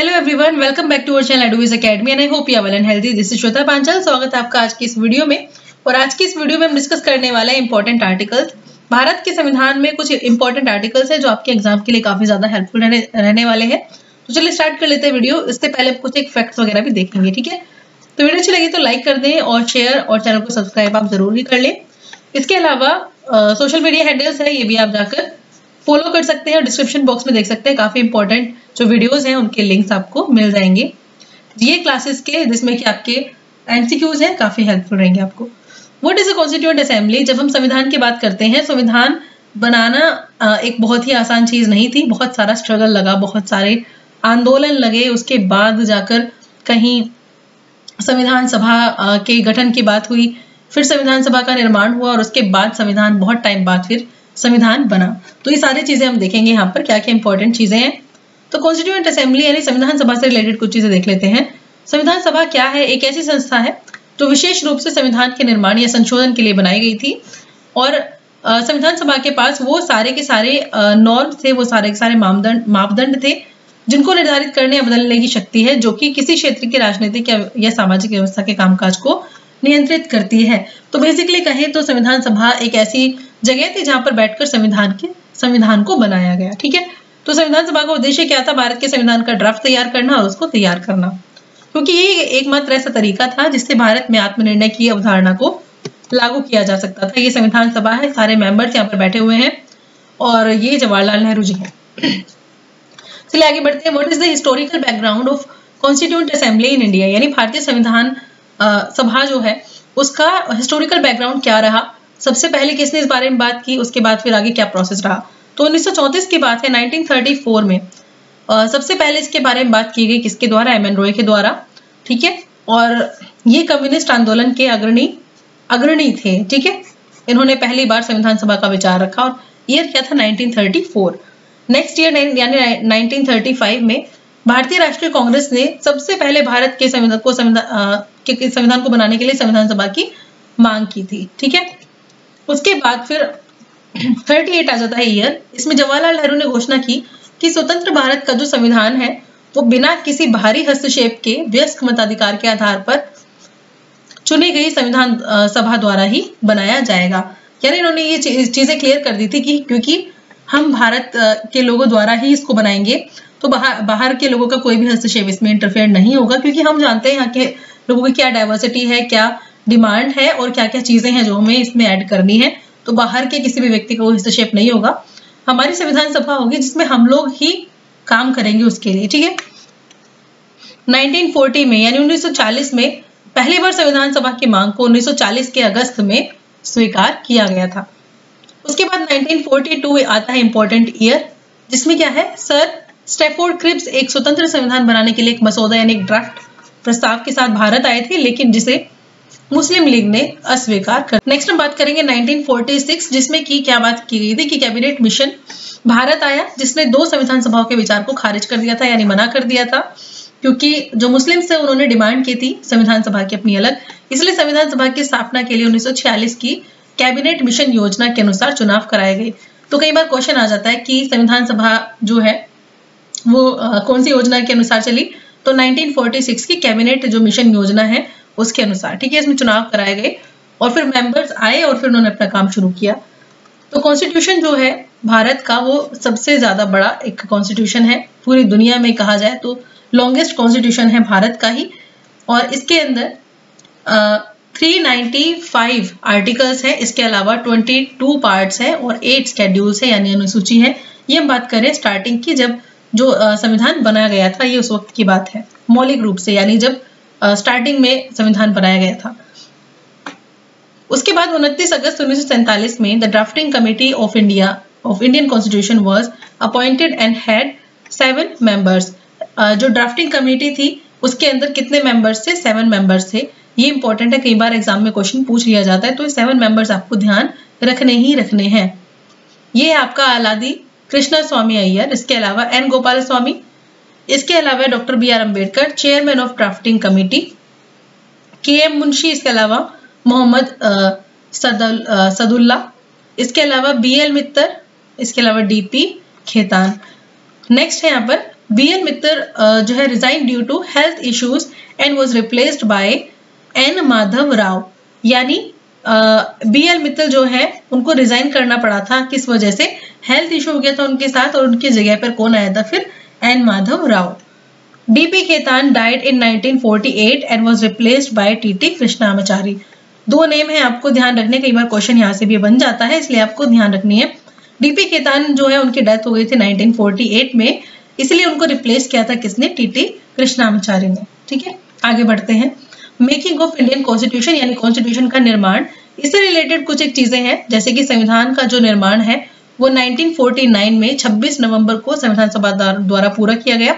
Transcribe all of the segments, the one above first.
Hello everyone, welcome back to our channel Eduwiz academy and I hope you are well and healthy. This is Shweta Panchal. स्वागत है आपका आज की इस video में। और आज की इस वीडियो में हम डिस्कस करने वाले हैं इंपॉर्टेंट आर्टिकल्स। भारत के संविधान में कुछ इंपॉर्टेंट आर्टिकल्स हैं जो आपके एग्जाम के लिए काफी ज्यादा हेल्पफुल रहने वाले हैं। तो चलिए स्टार्ट कर लेते हैं वीडियो। इससे पहले कुछ एक फैक्ट्स वगैरह भी देखेंगे, ठीक है। तो वीडियो अच्छी लगी तो लाइक कर दें और शेयर और चैनल को सब्सक्राइब आप जरूर ही कर लें। इसके अलावा सोशल मीडिया हैंडल्स है, ये भी आप जाकर फॉलो कर सकते हैं और डिस्क्रिप्शन बॉक्स में देख सकते हैं। काफी इंपॉर्टेंट जो वीडियोस हैं उनके लिंक्स आपको मिल जाएंगे ये क्लासेस के, जिसमें कि आपके एमसीक्यूज हैं, काफी हेल्पफुल रहेंगे आपको। What is a constituent assembly? जब हम संविधान की बात करते हैं, संविधान बनाना एक बहुत ही आसान चीज नहीं थी। बहुत सारा स्ट्रगल लगा, बहुत सारे आंदोलन लगे, उसके बाद जाकर कहीं संविधान सभा के गठन की बात हुई, फिर संविधान सभा का निर्माण हुआ और उसके बाद संविधान बहुत टाइम बाद फिर संविधान बना। तो ये सारी चीजें हम देखेंगे यहाँ पर क्या क्या इंपॉर्टेंट चीजें हैं। तो कॉन्स्टिट्यूएंट असेंबली यानी संविधान सभा से रिलेटेड कुछ चीजें देख लेते हैं। संविधान सभा क्या है? एक ऐसी संस्था है जो विशेष रूप से संविधान के निर्माण या संशोधन के लिए बनाई गई थी। और संविधान सभा के पास वो सारे के सारे नॉर्म्स थे, वो सारे के सारे मापदंड थे जिनको निर्धारित करने या बदलने की शक्ति है, जो कि किसी क्षेत्र की राजनीतिक या सामाजिक व्यवस्था के कामकाज को नियंत्रित करती है। तो बेसिकली कहें तो संविधान सभा एक ऐसी जगह थी जहां पर बैठकर संविधान को बनाया गया, ठीक है। तो संविधान सभा का उद्देश्य क्या था? भारत के संविधान का ड्राफ्ट तैयार करना और उसको तैयार करना, क्योंकि ये एकमात्र ऐसा तरीका था जिससे भारत में आत्मनिर्णय की अवधारणा को लागू किया जा सकता था। ये संविधान सभा है, सारे मेंबर्स यहाँ पर बैठे हुए हैं और ये जवाहरलाल नेहरू जी हैं। चलिए आगे बढ़ते हैं। What is the historical background of constituent assembly in India? यानी भारतीय संविधान सभा जो है उसका हिस्टोरिकल बैकग्राउंड क्या रहा? सबसे पहले किसने इस बारे में बात की, उसके बाद फिर आगे क्या प्रोसेस रहा? तो 1934 की बात है। 1934 में सबसे पहले इसके बारे में बात की गई, किसके द्वारा? एम एन रॉय के द्वारा, ठीक है। और ये कम्युनिस्ट आंदोलन के अग्रणी थे, ठीक है। इन्होंने पहली बार संविधान सभा का विचार रखा और ईयर क्या था? 1934। नेक्स्ट ईयर यानी 1935 में भारतीय राष्ट्रीय कांग्रेस ने सबसे पहले भारत के संविधान को बनाने के लिए संविधान सभा की मांग की थी, ठीक है। उसके बाद फिर 38 आ जाता है ईयर। इसमें जवाहरलाल नेहरू ने घोषणा की कि स्वतंत्र भारत का जो संविधान है वो बिना किसी बाहरी हस्तक्षेप के वयस्क मताधिकार के आधार पर चुनी गई संविधान सभा द्वारा ही बनाया जाएगा। यानी इन्होंने ये चीजें क्लियर कर दी थी कि क्योंकि हम भारत के लोगों द्वारा ही इसको बनाएंगे तो बाहर के लोगों का कोई भी हस्तक्षेप इसमें इंटरफेयर नहीं होगा, क्योंकि हम जानते हैं यहाँ के लोगों की क्या डाइवर्सिटी है, क्या डिमांड है और क्या क्या चीजें हैं जो हमें इसमें ऐड करनी है। तो बाहर के किसी भी व्यक्ति का हस्तक्षेप नहीं होगा। हमारी संविधान सभा होगी जिसमें हम लोग ही काम करेंगे उसके लिए, ठीक है। 1940 में यानी 1940 में पहली बार संविधान सभा की मांग को 1940 के अगस्त में स्वीकार किया गया था। उसके बाद 1942 आता है इंपॉर्टेंट ईयर, जिसमें क्या है? सर स्टैफोर्ड क्रिप्स एक स्वतंत्र संविधान बनाने के लिए एक मसौदा यानी एक ड्राफ्ट प्रस्ताव के साथ भारत आए थे, लेकिन जिसे मुस्लिम लीग ने अस्वीकार कर। नेक्स्ट हम बात करेंगे 1946, जिसमें की क्या बात की गई थी कि कैबिनेट मिशन भारत आया, जिसने 2 संविधान सभाओं के विचार को खारिज कर दिया था यानी मना कर दिया था, क्योंकि जो मुस्लिम थे उन्होंने डिमांड की थी संविधान सभा की अपनी अलग। इसलिए संविधान सभा की स्थापना के लिए 1946 की कैबिनेट मिशन योजना के अनुसार चुनाव कराए गए। तो कई बार क्वेश्चन आ जाता है कि संविधान सभा जो है वो कौन सी योजना के अनुसार चली? तो 1946 की कैबिनेट जो मिशन योजना है उसके अनुसार, ठीक है। इसमें चुनाव कराए गए और फिर मेंबर्स आए और फिर उन्होंने अपना काम शुरू किया। तो कॉन्स्टिट्यूशन जो है भारत का वो सबसे ज्यादा बड़ा एक कॉन्स्टिट्यूशन है पूरी दुनिया में, कहा जाए तो लॉन्गेस्ट कॉन्स्टिट्यूशन है भारत का ही। और इसके अंदर 395 आर्टिकल्स हैं, इसके अलावा 22 पार्ट्स हैं और 8 स्केड्यूल्स है यानी अनुसूची है। ये हम बात करें स्टार्टिंग की, जब जो संविधान बनाया गया था, ये उस वक्त की बात है मौलिक रूप से, यानी जब स्टार्टिंग में संविधान बनाया गया था। उसके बाद 29 अगस्त 1947 में the drafting committee of Indian constitution was appointed and had 7 members. जो ड्राफ्टिंग कमेटी थी उसके अंदर कितने मेंबर्स थे? 7 मेंबर्स थे। ये इंपॉर्टेंट है, कई बार एग्जाम में क्वेश्चन पूछ लिया जाता है, तो 7 मेंबर्स आपको ध्यान रखने ही रखने हैं। ये आपका आलादी कृष्णा स्वामी अय्यर, इसके अलावा एन गोपाल स्वामी, इसके अलावा doctor B R Ambedkar chairman of drafting committee, K M Munshi, इसके अलावा मोहम्मद सदुल्ला, इसके अलावा बी एल मित्तर, इसके अलावा डी पी खेतान। नेक्स्ट है यहाँ पर BL मित्तर जो है resign due to health issues and was replaced by N Madhav Rao. यानी BL मित्तल जो है उनको रिजाइन करना पड़ा था, किस वजह से? हेल्थ इशू हो गया था उनके साथ, और उनकी जगह पर कौन आया था फिर? N Madhav Rao. DP Khetan died in 1948 and was replaced by TT Krishnamachari. दो नेम है, आपको ध्यान रखने, कई बार क्वेश्चन यहाँ से भी बन जाता है, इसलिए आपको ध्यान रखनी है। DP खेतान जो है उनकी डेथ हो गई थी 1948 में, इसलिए उनको रिप्लेस किया था किसने? TT कृष्णामाचारी ने। ठीक है, आगे बढ़ते हैं। मेकिंग ऑफ इंडियन कॉन्स्टिट्यूशन यानी कॉन्स्टिट्यूशन का निर्माण, इससे रिलेटेड कुछ एक चीजें हैं, जैसे कि संविधान का जो निर्माण है वो 1949 में 26 नवंबर को संविधान सभा द्वारा पूरा किया गया।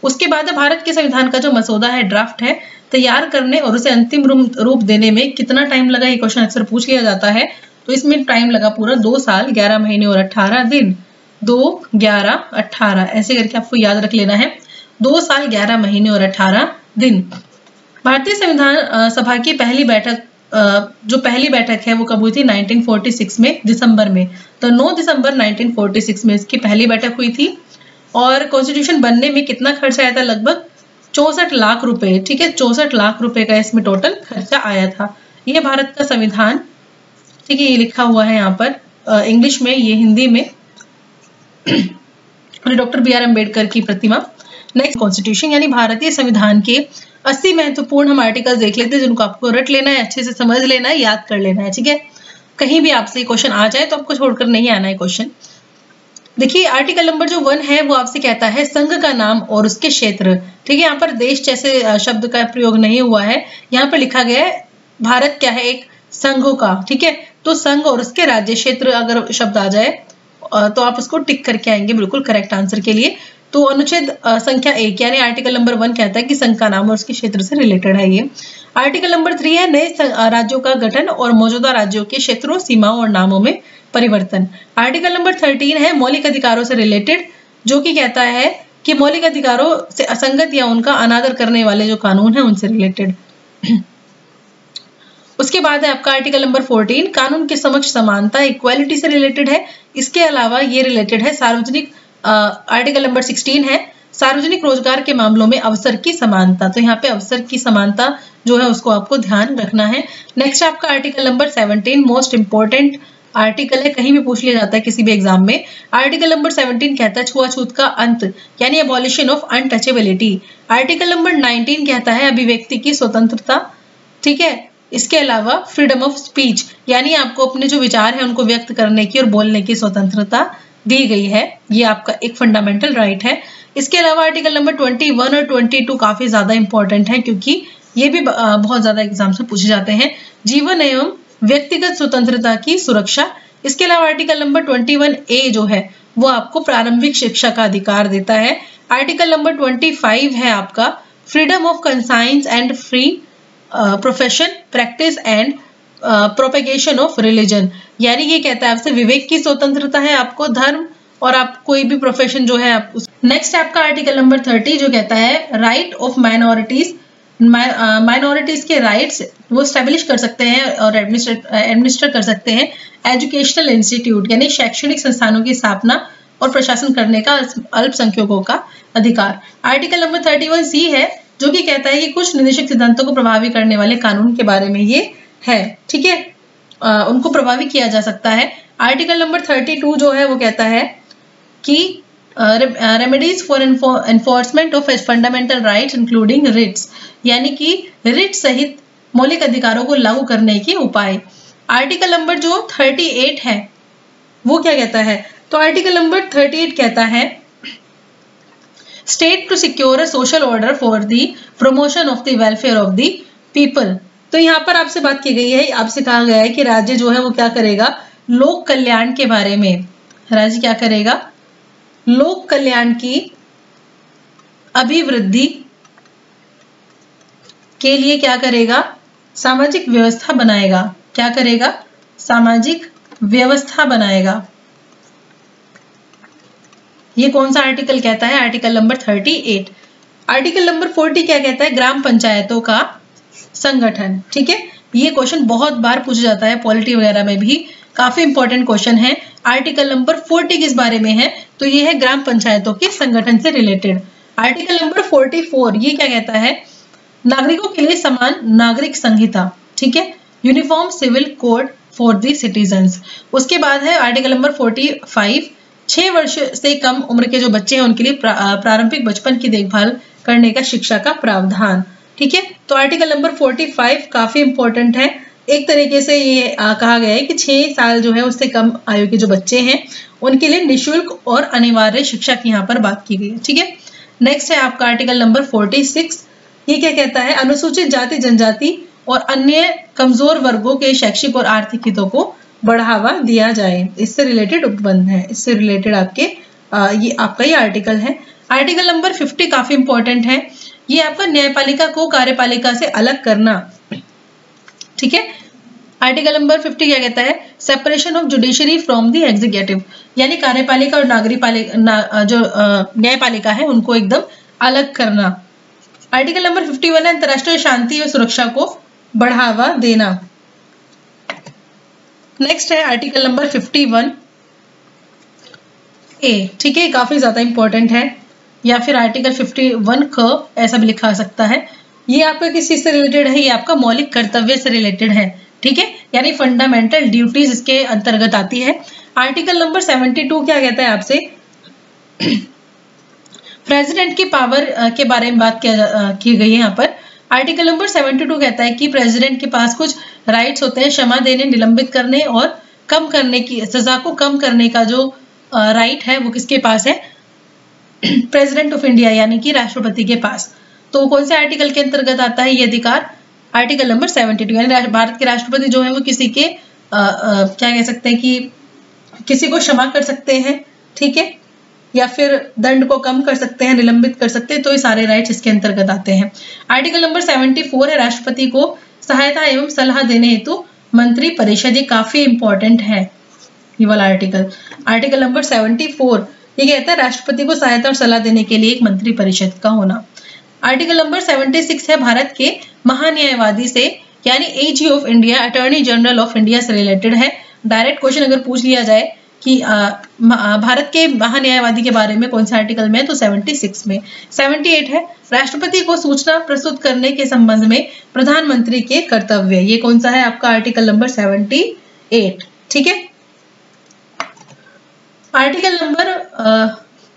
उसके बाद भारत के संविधान का जो मसौदा है, ड्राफ्ट है, तैयार करने और उसे अंतिम रूप देने में कितना टाइम लगा, ये क्वेश्चन अक्सर पूछ लिया जाता है। तो इसमें टाइम लगा पूरा 2 साल 11 महीने और 18 दिन। 2, 11, 18 ऐसे करके आपको याद रख लेना है। 2 साल 11 महीने और 18 दिन। भारतीय संविधान सभा की पहली बैठक जो पहली बैठक है वो कब हुई थी? 1946 में, दिसंबर में। तो 9 दिसंबर 1946 में इसकी पहली बैठक हुई थी। और कॉन्स्टिट्यूशन बनने में कितना खर्च आया था? लगभग 64 लाख रुपए। ठीक है, 64 लाख रुपए का इसमें टोटल खर्चा आया था। ये भारत का संविधान, ठीक है, ये लिखा हुआ है यहाँ पर इंग्लिश में, ये हिंदी में डॉक्टर BR अम्बेडकर की प्रतिमा। नेक्स्ट, कॉन्स्टिट्यूशन यानी भारतीय संविधान के 80 महत्वपूर्ण हम आर्टिकल देख लेते हैं, जिनको आपको रट लेना है, अच्छे से समझ लेना है, याद कर लेना है। ठीक है, कहीं भी आपसे क्वेश्चन आ जाए तो आपको छोड़कर नहीं आना है क्वेश्चन। देखिए, आर्टिकल नंबर जो 1 है वो आपसे कहता है संघ का नाम और उसके क्षेत्र। ठीक है, यहाँ पर देश जैसे शब्द का प्रयोग नहीं हुआ है, यहाँ पर लिखा गया है भारत क्या है? एक संघों का। ठीक है, तो संघ और उसके राज्य क्षेत्र अगर शब्द आ जाए तो आप उसको टिक करके आएंगे बिल्कुल करेक्ट आंसर के लिए। तो अनुच्छेद संख्या 1 यानी आर्टिकल नंबर 1 कहता है कि संघ का नाम और उसके क्षेत्र से रिलेटेड है ये। आर्टिकल नंबर 3 है नए राज्यों का गठन और मौजूदा राज्यों के क्षेत्रों, सीमाओं और नामों में परिवर्तन। आर्टिकल नंबर 13 है मौलिक अधिकारों से रिलेटेड, जो कि कहता है कि मौलिक अधिकारों से असंगत या उनका अनादर करने वाले जो कानून है उनसे रिलेटेड। उसके बाद है आपका आर्टिकल नंबर 14 कानून के समक्ष समानता, इक्वालिटी से रिलेटेड है। इसके अलावा ये रिलेटेड है सार्वजनिक, आर्टिकल नंबर 16 है सार्वजनिक रोजगार के मामलों में अवसर की समानता। तो यहाँ पे अवसर की समानता जो है उसको आपको ध्यान रखना है। नेक्स्ट आपका article number 17 most important article है, कहीं भी पूछ लिया जाता है किसी भी एग्जाम में। आर्टिकल नंबर 17 कहता है छुआछूत का अंत यानी abolition of untouchability. Article number 19 कहता है अभिव्यक्ति की स्वतंत्रता। ठीक है, इसके अलावा फ्रीडम ऑफ स्पीच यानी आपको अपने जो विचार है उनको व्यक्त करने की और बोलने की स्वतंत्रता दी गई है, ये आपका एक फंडामेंटल राइट है। इसके अलावा आर्टिकल नंबर 21 और 22 काफी ज्यादा इंपॉर्टेंट है, क्योंकि ये भी बहुत ज्यादा एग्जाम से पूछे जाते हैं। जीवन एवं व्यक्तिगत स्वतंत्रता की सुरक्षा। इसके अलावा आर्टिकल नंबर 21A जो है वो आपको प्रारंभिक शिक्षा का अधिकार देता है। आर्टिकल नंबर 25 है आपका freedom of conscience and free profession practice and propagation of religion, यानी ये कहता है आपसे विवेक की स्वतंत्रता है आपको, धर्म और आप कोई भी प्रोफेशन जो है आप। नेक्स्ट है आपका आर्टिकल नंबर 30 जो कहता है राइट ऑफ माइनॉरिटीज, माइनॉरिटीज के राइट्स वो स्टैब्लिश कर सकते हैं और एडमिनिस्टर कर सकते हैं। एजुकेशनल इंस्टीट्यूट यानी शैक्षणिक संस्थानों की स्थापना और प्रशासन करने का अल्पसंख्यकों का अधिकार। आर्टिकल नंबर 31C है जो कि कहता है कि कुछ निर्देशक सिद्धांतों को प्रभावी करने वाले कानून के बारे में ये है। ठीक है, उनको प्रभावी किया जा सकता है। आर्टिकल नंबर 32 जो है वो कहता है कि remedies for enforcement of fundamental rights including writs, यानी कि रिट सहित मौलिक अधिकारों को लागू करने के उपाय। आर्टिकल नंबर जो 38 है वो क्या कहता है? तो आर्टिकल नंबर 38 कहता है state to secure a social order for the promotion of the welfare of the people. तो यहाँ पर आपसे बात की गई है, आपसे कहा गया है कि राज्य जो है वो क्या करेगा? लोक कल्याण के बारे में राज्य क्या करेगा? लोक कल्याण की अभिवृद्धि के लिए क्या करेगा? सामाजिक व्यवस्था बनाएगा। क्या करेगा? सामाजिक व्यवस्था बनाएगा। ये कौन सा आर्टिकल कहता है? Article number 38। आर्टिकल नंबर 40 क्या कहता है? ग्राम पंचायतों का संगठन। ठीक है, ये क्वेश्चन बहुत बार पूछा जाता है पॉलिटी वगैरह में भी, काफी इंपॉर्टेंट क्वेश्चन है। आर्टिकल नंबर 40 किस बारे में है? तो ये है ग्राम पंचायतों के संगठन से रिलेटेड। आर्टिकल नंबर 44 ये क्या कहता है, नागरिकों के लिए समान नागरिक संहिता, ठीक है, uniform civil code for the citizens. उसके बाद है आर्टिकल नंबर 45, 6 वर्ष से कम उम्र के जो बच्चे हैं उनके लिए प्रारंभिक बचपन की देखभाल करने का शिक्षा का प्रावधान, ठीक है। तो आर्टिकल नंबर 45 काफी इंपॉर्टेंट है। एक तरीके से ये कहा गया है कि 6 साल जो है उससे कम आयु के जो बच्चे हैं उनके लिए निःशुल्क और अनिवार्य शिक्षा की यहाँ पर बात की गई है, ठीक है। नेक्स्ट है आपका आर्टिकल नंबर 46, ये क्या कहता है, अनुसूचित जाति जनजाति और अन्य कमजोर वर्गों के शैक्षिक और आर्थिक हितों को बढ़ावा दिया जाए। इससे रिलेटेड उपबंध है, इससे रिलेटेड आपके ये आपका ये आर्टिकल है। आर्टिकल नंबर 50 काफी इंपॉर्टेंट है, ये आपका न्यायपालिका को कार्यपालिका से अलग करना, ठीक है। आर्टिकल नंबर 50 क्या कहता है, separation of judiciary from the executive, यानी कार्यपालिका और जो न्यायपालिका है उनको एकदम अलग करना। आर्टिकल नंबर 51 है, अंतर्राष्ट्रीय शांति और सुरक्षा को बढ़ावा देना। नेक्स्ट है आर्टिकल नंबर 51 ए, ठीक है, काफी ज्यादा इंपॉर्टेंट है, या फिर आर्टिकल 51 क ऐसा भी लिखा सकता है। ये आपका किस चीज से रिलेटेड है, ये आपका मौलिक कर्तव्य से रिलेटेड है, ठीक है, यानी फंडामेंटल ड्यूटीज इसके अंतर्गत आती है। आर्टिकल नंबर 72 क्या कहता है आपसे, प्रेसिडेंट की पावर के बारे में बात की गई है यहाँ पर। आर्टिकल नंबर 72 कहता है कि प्रेसिडेंट के पास कुछ राइट्स होते हैं, क्षमा देने, निलंबित करने और कम करने की, सजा को कम करने का जो राइट है वो किसके पास है, प्रेसिडेंट ऑफ इंडिया यानी कि राष्ट्रपति के पास। तो कौन से आर्टिकल के अंतर्गत आता है ये अधिकार, आर्टिकल नंबर 72, यानी भारत के राष्ट्रपति जो है वो किसी के क्या कह सकते हैं कि किसी को क्षमा कर सकते हैं, ठीक है, या फिर दंड को कम कर सकते हैं, निलंबित कर सकते हैं, तो ये सारे राइट्स इसके अंतर्गत आते हैं। आर्टिकल नंबर 74 है, राष्ट्रपति को सहायता एवं सलाह देने हेतु मंत्री परिषद, ये काफी इंपॉर्टेंट है ये वाला आर्टिकल। आर्टिकल नंबर 74 ये कहता है राष्ट्रपति को सहायता और सलाह देने के लिए एक मंत्री परिषद का होना। आर्टिकल नंबर 76 है, भारत के महान्यायवादी से यानी AG of India, attorney general of India से रिलेटेड है। डायरेक्ट क्वेश्चन अगर पूछ लिया जाए कि भारत के महान्यायवादी के बारे में कौन से आर्टिकल में है, तो 76 में। 78 है, राष्ट्रपति को सूचना प्रस्तुत करने के संबंध में प्रधानमंत्री के कर्तव्य, ये कौन सा है आपका आर्टिकल नंबर 78, ठीक है। आर्टिकल नंबर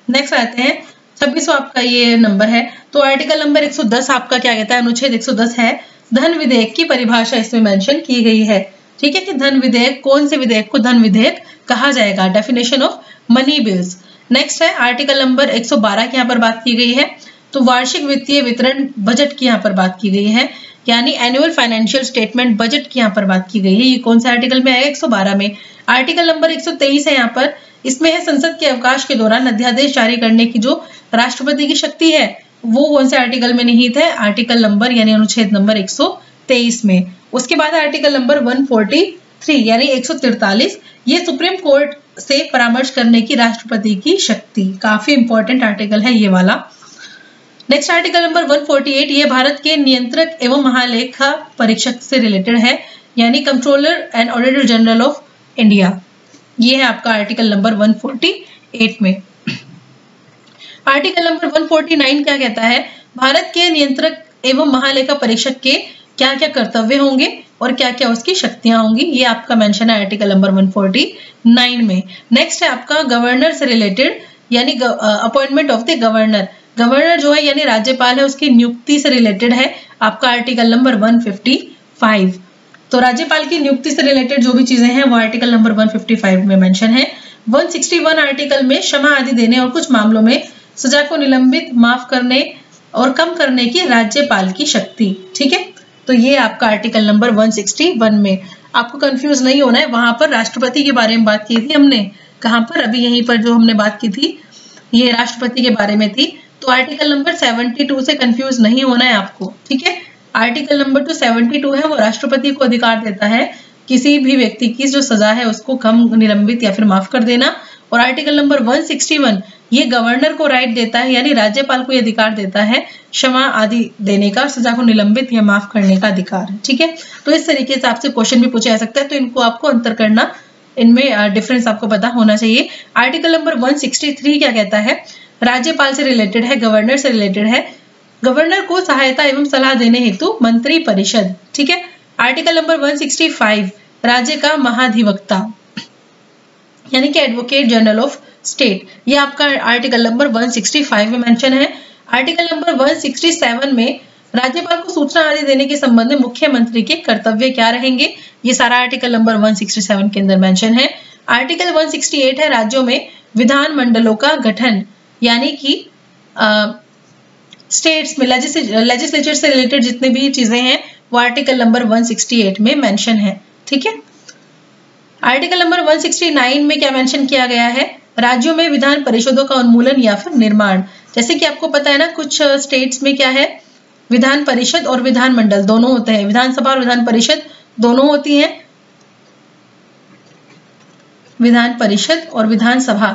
नेक्स्ट आते हैं 26 आपका ये नंबर है, तो आर्टिकल नंबर 110 आपका क्या कहता है, अनुच्छेद 110 है, धन विधेयक की परिभाषा इसमें मेंशन की गई है, ठीक है, कि धन विधेयक, कौन से विधेयक को धन विधेयक कहा जाएगा, definition of money bills. Next है आर्टिकल नंबर 112 की यहाँ पर बात की गई है, तो वार्षिक वित्तीय वितरण बजट की यहाँ पर बात की गई है, यानी एनुअल फाइनेंशियल स्टेटमेंट बजट की यहाँ पर बात की गई है। ये कौन सा आर्टिकल में आएगा, 112 में। आर्टिकल नंबर 123 है यहाँ पर, इसमें है संसद के अवकाश के दौरान अध्यादेश जारी करने की जो राष्ट्रपति की शक्ति है वो कौन से आर्टिकल में निहित है, आर्टिकल नंबर यानी अनुच्छेद नंबर 123 में। उसके बाद आर्टिकल नंबर 143 यानी 143, ये सुप्रीम कोर्ट से परामर्श करने की राष्ट्रपति की शक्ति, काफी इंपॉर्टेंट आर्टिकल है ये वाला। नेक्स्ट आर्टिकल नंबर 148, ये भारत के नियंत्रक एवं महालेखा परीक्षक से रिलेटेड है, यानी controller and auditor general of India, ये है आपका आर्टिकल नंबर 148 में। आर्टिकल नंबर 149 क्या कहता है, भारत के नियंत्रक एवं महालेखा परीक्षक के क्या क्या कर्तव्य होंगे और क्या क्या उसकी शक्तियां होंगी, ये आपका मेंशन है आर्टिकल नंबर 149 में। नेक्स्ट है आपका गवर्नर से रिलेटेड, यानी appointment of the governor, governor जो है यानी राज्यपाल है उसकी नियुक्ति से रिलेटेड है आपका आर्टिकल नंबर 155। तो राज्यपाल की नियुक्ति से रिलेटेड जो भी चीजें हैं वो आर्टिकल नंबर 155 में मेंशन है। 161 आर्टिकल में क्षमा आदि देने और कुछ मामलों में सजा को निलंबित, माफ करने और कम करने की राज्यपाल की शक्ति, ठीक है। तो ये आपका आर्टिकल नंबर 161 में, आपको कंफ्यूज नहीं होना है, वहां पर राष्ट्रपति के बारे में बात की थी हमने, कहां पर, अभी यहीं पर जो हमने बात की थी ये राष्ट्रपति के बारे में थी। तो आर्टिकल नंबर 72 से कंफ्यूज नहीं होना है आपको, ठीक है। आर्टिकल नंबर 272 है, वो राष्ट्रपति को अधिकार देता है किसी भी व्यक्ति की जो सजा है उसको कम, निलंबित या फिर माफ कर देना। और आर्टिकल नंबर 161 ये गवर्नर को राइट देता है, यानी राज्यपाल को ये अधिकार देता है क्षमा आदि देने का, सजा को निलंबित या माफ करने का अधिकार, ठीक है। तो इस तरीके से आपसे क्वेश्चन भी पूछा जा सकता है, तो इनको आपको अंतर करना, इनमें डिफरेंस आपको पता होना चाहिए। आर्टिकल नंबर 163 क्या कहता है, राज्यपाल से रिलेटेड है, गवर्नर से रिलेटेड है। गवर्नर को सहायता एवं सलाह देने हेतु मंत्री परिषद, ठीक है। आर्टिकल नंबर 165 राज्य का महाधिवक्ता यानी कि एडवोकेट जनरल ऑफ स्टेट, ये आपका आर्टिकल नंबर 165 में मेंशन है। आर्टिकल नंबर 167 में राज्यपाल को सूचना आदि देने के संबंध में मुख्यमंत्री के कर्तव्य क्या रहेंगे, ये सारा आर्टिकल नंबर 167 के अंदर मेंशन है। आर्टिकल 168 है राज्यों में विधान मंडलों का गठन, यानी कि स्टेट्स में लेजिस्लेचर से रिलेटेड जितने भी चीजें हैं वो आर्टिकल नंबर 168 में मेंशन है, ठीक है। आर्टिकल नंबर 169 में क्या मेंशन किया गया है, राज्यों में विधान परिषदों का उन्मूलन या फिर निर्माण। जैसे कि आपको पता है ना, कुछ स्टेट्स में क्या है, विधान परिषद और विधान मंडल दोनों होते हैं, विधानसभा और विधान परिषद दोनों होती हैं, विधान परिषद और विधानसभा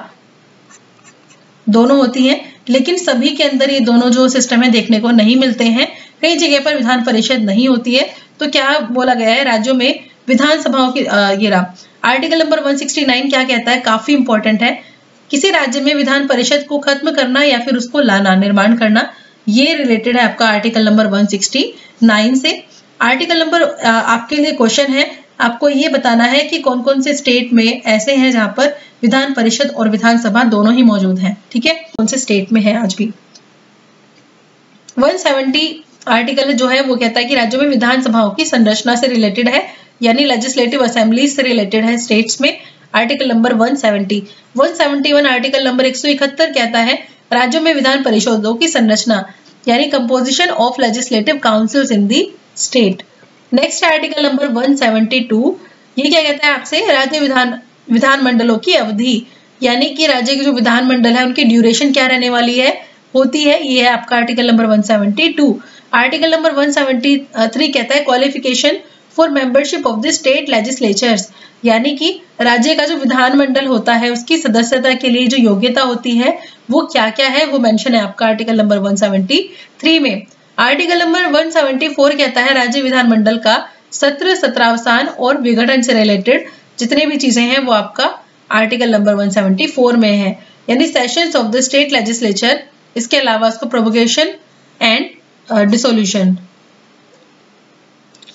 दोनों होती हैं, लेकिन सभी के अंदर ये दोनों जो सिस्टम है देखने को नहीं मिलते हैं। कई जगह पर विधान परिषद नहीं होती है, तो क्या बोला गया है, राज्यों में विधानसभाओं की ये रहा आर्टिकल नंबर 169 क्या कहता है, काफी इंपॉर्टेंट है। किसी राज्य में विधान परिषद को खत्म करना या फिर उसको लाना, निर्माण करना, ये रिलेटेड है आपका आर्टिकल नंबर 169 से। आर्टिकल नंबर आपके लिए क्वेश्चन है, आपको ये बताना है कि कौन कौन से स्टेट में ऐसे हैं जहां पर विधान परिषद और विधानसभा दोनों ही मौजूद हैं, ठीक है, कौन से स्टेट में है आज भी। 170 आर्टिकल जो है वो कहता है कि राज्यों में विधानसभाओं की संरचना से रिलेटेड है, यानी लेजिस्लेटिव असेंबली से रिलेटेड है स्टेट्स में, आर्टिकल नंबर 170। 171 आर्टिकल नंबर 171 कहता है राज्यों में विधान परिषदों की संरचना, यानी composition of legislative councils in the state. Next article number 172, ये क्या कहता है आपसे, राज्य विधान मंडलों की अवधि, यानी कि राज्य के जो विधान मंडल है उनकी ड्यूरेशन क्या रहने वाली है, होती है, ये है आपका आर्टिकल नंबर 172। आर्टिकल नंबर 173 कहता है qualification for membership of the state legislatures, यानी कि राज्य का जो विधान मंडल होता है उसकी सदस्यता के लिए जो योग्यता होती है वो क्या क्या है, वो मेंशन है आपका आर्टिकल नंबर 173 में। आर्टिकल नंबर 174 कहता है राज्य विधानमंडल का सत्र, सत्रावसान और विघटन से रिलेटेड जितने भी चीजें हैं वो आपका आर्टिकल नंबर 174 में है, यानी sessions of the state legislature, इसके अलावा उसको प्रोवोकेशन एंड डिसोल्यूशन,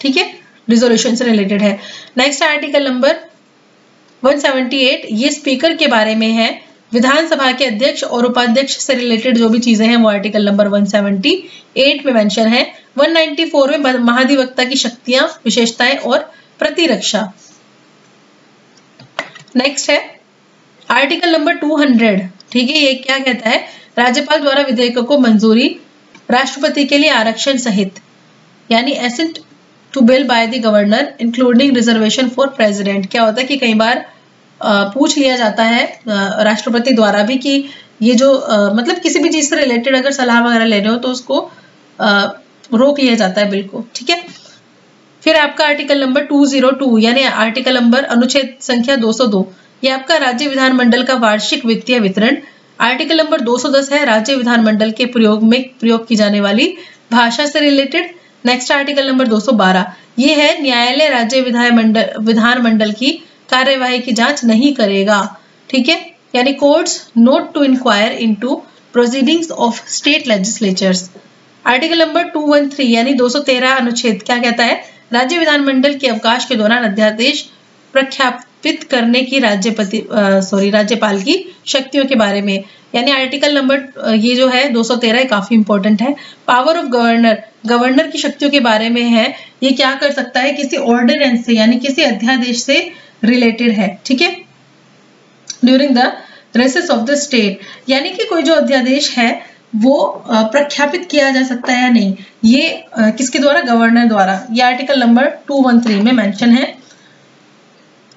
ठीक है, डिसोल्यूशन से रिलेटेड है। नेक्स्ट आर्टिकल नंबर 178, ये स्पीकर के बारे में है, विधानसभा के अध्यक्ष और उपाध्यक्ष से रिलेटेड जो भी चीजें हैं वो आर्टिकल नंबर 178 में मेंशन है। 194 में महाधिवक्ता की शक्तियां, विशेषताएं और प्रतिरक्षा। नेक्स्ट है आर्टिकल नंबर 200, ठीक है, ये क्या कहता है, राज्यपाल द्वारा विधेयकों को मंजूरी, राष्ट्रपति के लिए आरक्षण सहित, यानी assent to bill by the governor including reservation for president. क्या होता है कि कई बार पूछ लिया जाता है राष्ट्रपति द्वारा भी कि ये जो मतलब किसी भी चीज से रिलेटेड अगर सलाह वगैरह ले रहे हो तो उसको रोक लिया जाता है, बिल्कुल, ठीक है। फिर आपका आर्टिकल नंबर 202, यानी आर्टिकल नंबर अनुच्छेद संख्या 202, ये आपका राज्य विधानमंडल का वार्षिक वित्तीय वितरण। आर्टिकल नंबर 210 है राज्य विधानमंडल के प्रयोग की जाने वाली भाषा से रिलेटेड। नेक्स्ट आर्टिकल नंबर 212, ये है न्यायालय राज्य विधानमंडल की कार्यवाही की जांच नहीं करेगा, ठीक है, यानी courts not to inquire into proceedings of state legislatures. Article number 213 यानी 213 अनुच्छेद क्या कहता है, राज्य विधानमंडल के अवकाश के दौरान अध्यादेश प्रख्यापित करने की राज्यपाल की शक्तियों के बारे में, यानी आर्टिकल नंबर ये जो है 213 काफी इंपॉर्टेंट है। पावर ऑफ गवर्नर की शक्तियों के बारे में है, ये क्या कर सकता है, किसी ऑर्डिनेंस से यानी किसी अध्यादेश से रिलेटेड है, ठीक है, during the recess of the state, यानी कि कोई जो अध्यादेश है वो प्रख्यापित किया जा सकता है या नहीं, ये किसके द्वारा, गवर्नर द्वारा। ये आर्टिकल नंबर 213 में मेंशन है।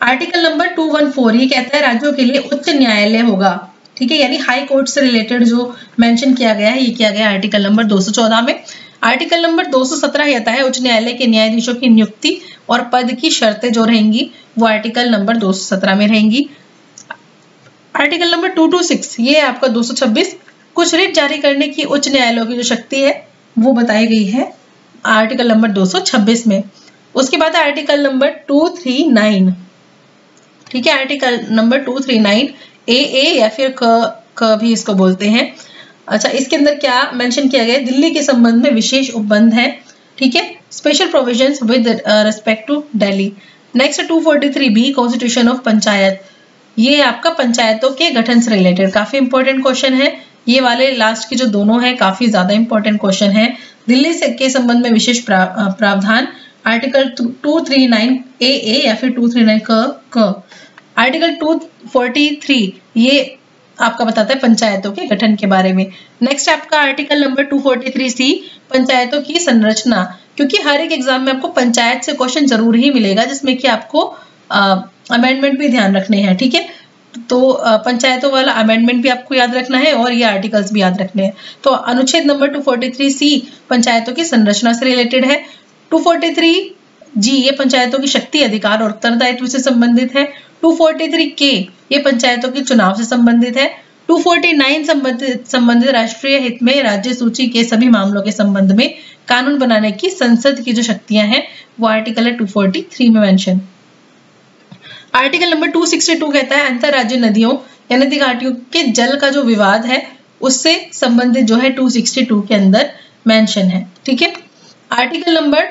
आर्टिकल नंबर 214 ये कहता है राज्यों के लिए उच्च न्यायालय होगा, ठीक है, यानी हाई कोर्ट से रिलेटेड जो मेंशन किया गया है ये किया गया आर्टिकल नंबर 214 में। आर्टिकल नंबर 217 कहता है उच्च न्यायालय के न्यायाधीशों की नियुक्ति और पद की शर्तें जो रहेंगी वो आर्टिकल नंबर 217 में रहेंगी। आर्टिकल नंबर 226 ये है आपका 226, कुछ रिट जारी करने की उच्च न्यायालयों की जो शक्ति है वो बताई गई है आर्टिकल नंबर 226 में। उसके बाद आर्टिकल नंबर 239, ठीक है, आर्टिकल नंबर 239 ए या फिर क भी इसको बोलते हैं। अच्छा, इसके अंदर क्या मेंशन किया गया है, दिल्ली के संबंध में विशेष उपबंध है, ठीक है, special provisions with respect to Delhi. Next 243B constitution of panchayat, ये आपका पंचायतों के गठन से रिलेटेड काफी इंपॉर्टेंट क्वेश्चन है। ये वाले लास्ट के जो दोनों हैं काफी ज्यादा इंपॉर्टेंट क्वेश्चन है। दिल्ली से के संबंध में विशेष प्रावधान आर्टिकल 239A या फिर 239 क। आर्टिकल 243 ये आपका बताता है पंचायतों के गठन के बारे में। नेक्स्ट आपका आर्टिकल नंबर 243C पंचायतों की संरचना, क्योंकि हर एक एग्जाम में आपको पंचायत से क्वेश्चन जरूर ही मिलेगा जिसमें कि आपको अमेंडमेंट भी ध्यान रखने हैं, ठीक है। तो पंचायतों वाला अमेंडमेंट भी आपको याद रखना है और ये आर्टिकल्स भी याद रखने हैं। तो अनुच्छेद नंबर 243C पंचायतों की संरचना से रिलेटेड है। 243G ये पंचायतों की शक्ति, अधिकार और उत्तरदायित्व से संबंधित है। 243K ये पंचायतों के चुनाव से संबंधित है। 249 संबंधित राष्ट्रीय हित में राज्य सूची के सभी मामलों के संबंध में कानून बनाने की संसद की जो शक्तियां हैं वो आर्टिकल है 243 में मेंशन। आर्टिकल नंबर 262 कहता है अंतरराज्यीय नदियों या नदी घाटियों के जल का जो विवाद है उससे संबंधित जो है 262 के अंदर मेंशन है, ठीक है। आर्टिकल नंबर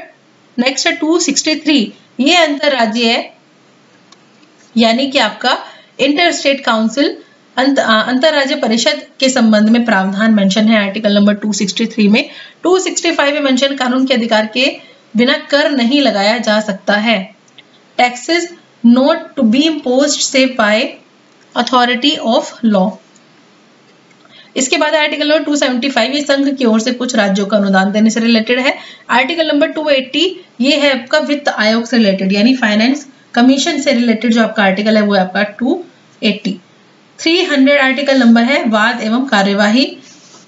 नेक्स्ट है 263, ये अंतरराज्यीय है, यानी कि आपका इंटर स्टेट काउंसिल अंतरराज्य परिषद के संबंध में प्रावधान मेंशन है आर्टिकल नंबर 263 में। 265 में मेंशन कानून के अधिकार के बिना कर नहीं लगाया जा सकता है। Taxes not to be imposed save by authority of law. इसके बाद आर्टिकल नंबर 275 ये संघ की ओर से कुछ राज्यों को अनुदान देने से रिलेटेड है। आर्टिकल नंबर 280 ये है आपका वित्त आयोग से रिलेटेड, यानी फाइनेंस कमीशन से रिलेटेड जो आपका आर्टिकल है वो है आपका 280। 300 आर्टिकल नंबर है वाद एवं कार्यवाही,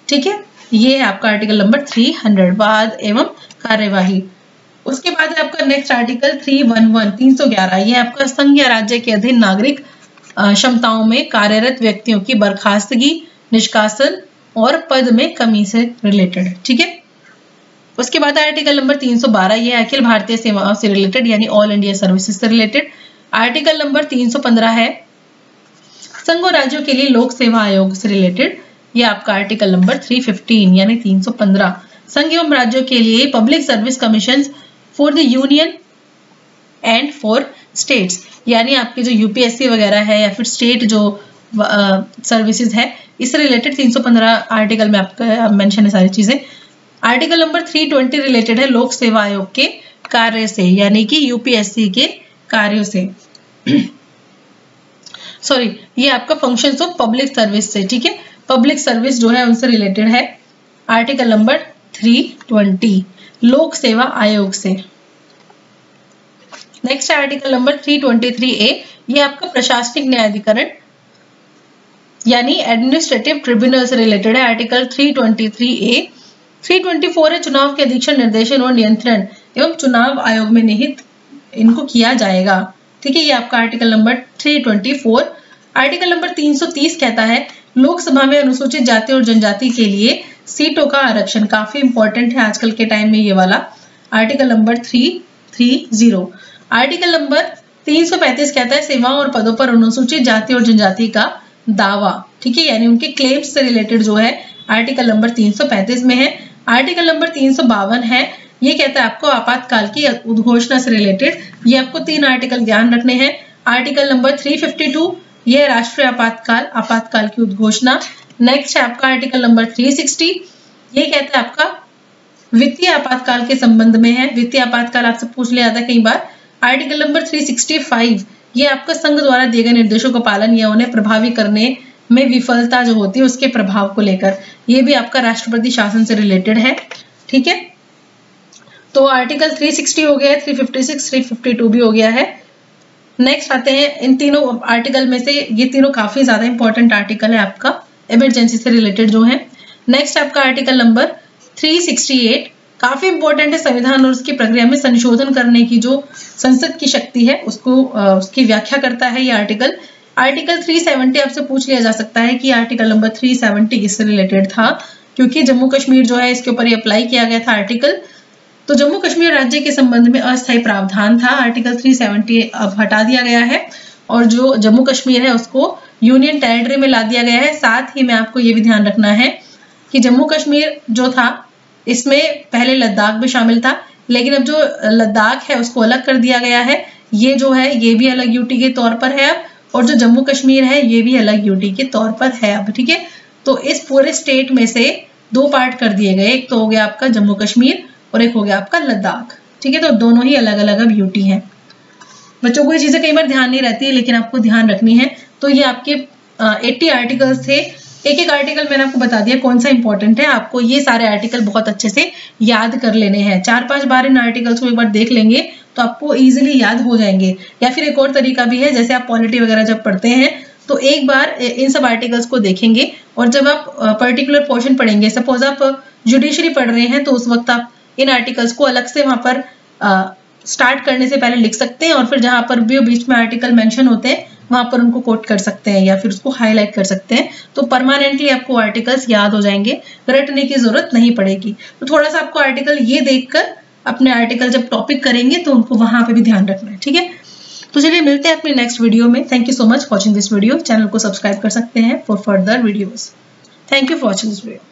ठीक है, ये है आपका आर्टिकल नंबर 300 वाद एवं कार्यवाही। उसके बाद है आपका नेक्स्ट आर्टिकल 311 ये आपका संघ या राज्य के अधीन नागरिक क्षमताओं में कार्यरत व्यक्तियों की बर्खास्तगी, निष्कासन और पद में कमी से रिलेटेड है, ठीक है। उसके बाद आर्टिकल नंबर 312 ये अखिल भारतीय सेवाओं से रिलेटेड, यानी ऑल इंडिया सर्विसेज से रिलेटेड। आर्टिकल नंबर 315 है संघ और राज्यों के लिए लोक सेवा आयोग से रिलेटेड, ये आपका आर्टिकल नंबर 315 यानी 315। संघ एवं राज्यों के लिए public service commission for the union and for states, यानी आपके जो यूपीएससी वगैरह है या फिर स्टेट जो सर्विसेज है इससे रिलेटेड 315 आर्टिकल में आपका मेंशन है सारी चीजें। आर्टिकल नंबर 320 रिलेटेड है लोक सेवा आयोग के कार्य से, यानी कि यूपीएससी के कार्यों से सॉरी ये आपका फंक्शंस ऑफ पब्लिक सर्विस से, ठीक है, पब्लिक सर्विस जो है उनसे रिलेटेड है। आर्टिकल नंबर 320 लोक सेवा आयोग से। नेक्स्ट आर्टिकल नंबर 323A ये आपका प्रशासनिक न्यायाधिकरण यानी एडमिनिस्ट्रेटिव ट्रिब्यूनल से रिलेटेड है। Article 323A। 324 है चुनाव के अधीक्षण, निर्देशन और नियंत्रण एवं चुनाव आयोग में निहित इनको किया जाएगा, ठीक है, ये आपका आर्टिकल नंबर 324। आर्टिकल नंबर 330 कहता है लोकसभा में अनुसूचित जाति और जनजाति के लिए सीटों का आरक्षण, काफी इंपॉर्टेंट है आजकल के टाइम में ये वाला। Article number 330। आर्टिकल नंबर 335 कहता है सेवाओं और पदों पर अनुसूचित जाति और जनजाति का दावा, ठीक है, यानी उनके क्लेम्स से रिलेटेड जो है आर्टिकल नंबर 335 में है। आर्टिकल नंबर 352 है, ये कहता है आपको आपातकाल की उद्घोषणा से रिलेटेड, ये आपको 3 आर्टिकल ध्यान रखने हैं। आर्टिकल नंबर 352 ये राष्ट्रीय आपातकाल की उद्घोषणा। नेक्स्ट है आपका आर्टिकल नंबर 360 ये कहता है आपका वित्तीय आपातकाल के संबंध में है, वित्तीय आपातकाल आपसे पूछ लिया था कई बार। आर्टिकल नंबर 365 ये आपका संघ द्वारा दिए गए निर्देशों का पालन या उन्हें प्रभावी करने में विफलता जो होती है उसके प्रभाव को लेकर, ये भी आपका राष्ट्रपति शासन से रिलेटेड है, ठीक है। तो आर्टिकल 360 हो गया है, 356, 352 भी हो गया है। नेक्स्ट आते हैं इन तीनों आर्टिकल में से, ये तीनों काफी ज्यादा इंपॉर्टेंट आर्टिकल है आपका इमरजेंसी से रिलेटेड जो है। नेक्स्ट आपका आर्टिकल नंबर 368 काफी इंपॉर्टेंट है, संविधान और उसकी प्रक्रिया में संशोधन करने की जो संसद की शक्ति है उसको उसकी व्याख्या करता है ये आर्टिकल। आर्टिकल 370 आपसे पूछ लिया जा सकता है कि आर्टिकल नंबर 370 किससे रिलेटेड था, क्योंकि जम्मू कश्मीर जो है इसके ऊपर ये अप्लाई किया गया था आर्टिकल। तो जम्मू कश्मीर राज्य के संबंध में अस्थायी प्रावधान था, आर्टिकल 370 अब हटा दिया गया है और जो जम्मू कश्मीर है उसको यूनियन टेरिटरी में ला दिया गया है। साथ ही में आपको ये भी ध्यान रखना है कि जम्मू कश्मीर जो था इसमें पहले लद्दाख भी शामिल था, लेकिन अब जो लद्दाख है उसको अलग कर दिया गया है। ये जो है ये भी अलग यूटी के तौर पर है अब, और जो जम्मू कश्मीर है ये भी अलग यूटी के तौर पर है अब, ठीक है। तो इस पूरे स्टेट में से 2 पार्ट कर दिए गए, एक तो हो गया आपका जम्मू कश्मीर और एक हो गया आपका लद्दाख, ठीक है। तो दोनों ही अलग अलग अब यूटी हैं। बच्चों को ये चीजें कई बार ध्यान नहीं रहती है, लेकिन आपको ध्यान रखनी है। तो ये आपके 80 आर्टिकल्स थे। एक एक आर्टिकल मैंने आपको बता दिया कौन सा इंपॉर्टेंट है। आपको ये सारे आर्टिकल बहुत अच्छे से याद कर लेने हैं। 4-5 बार इन आर्टिकल्स को एक बार देख लेंगे तो आपको इजीली याद हो जाएंगे। या फिर एक और तरीका भी है, जैसे आप पॉलिटी वगैरह जब पढ़ते हैं तो एक बार इन सब आर्टिकल्स को देखेंगे, और जब आप पर्टिकुलर पोर्शन पढ़ेंगे, सपोज आप जुडिशरी पढ़ रहे हैं, तो उस वक्त आप इन आर्टिकल्स को अलग से वहां पर स्टार्ट करने से पहले लिख सकते हैं, और फिर जहां पर भी बीच में आर्टिकल मेंशन होते हैं वहां पर उनको कोट कर सकते हैं या फिर उसको हाईलाइट कर सकते हैं। तो परमानेंटली आपको आर्टिकल्स याद हो जाएंगे, रटने की जरूरत नहीं पड़ेगी। तो थोड़ा सा आपको आर्टिकल ये देखकर अपने आर्टिकल जब टॉपिक करेंगे तो उनको वहां पे भी ध्यान रखना है, ठीक है। तो चलिए मिलते हैं अपने नेक्स्ट वीडियो में। Thank you so much watching this video. Channel को सब्सक्राइब कर सकते हैं for further videos. Thank you for watching this video.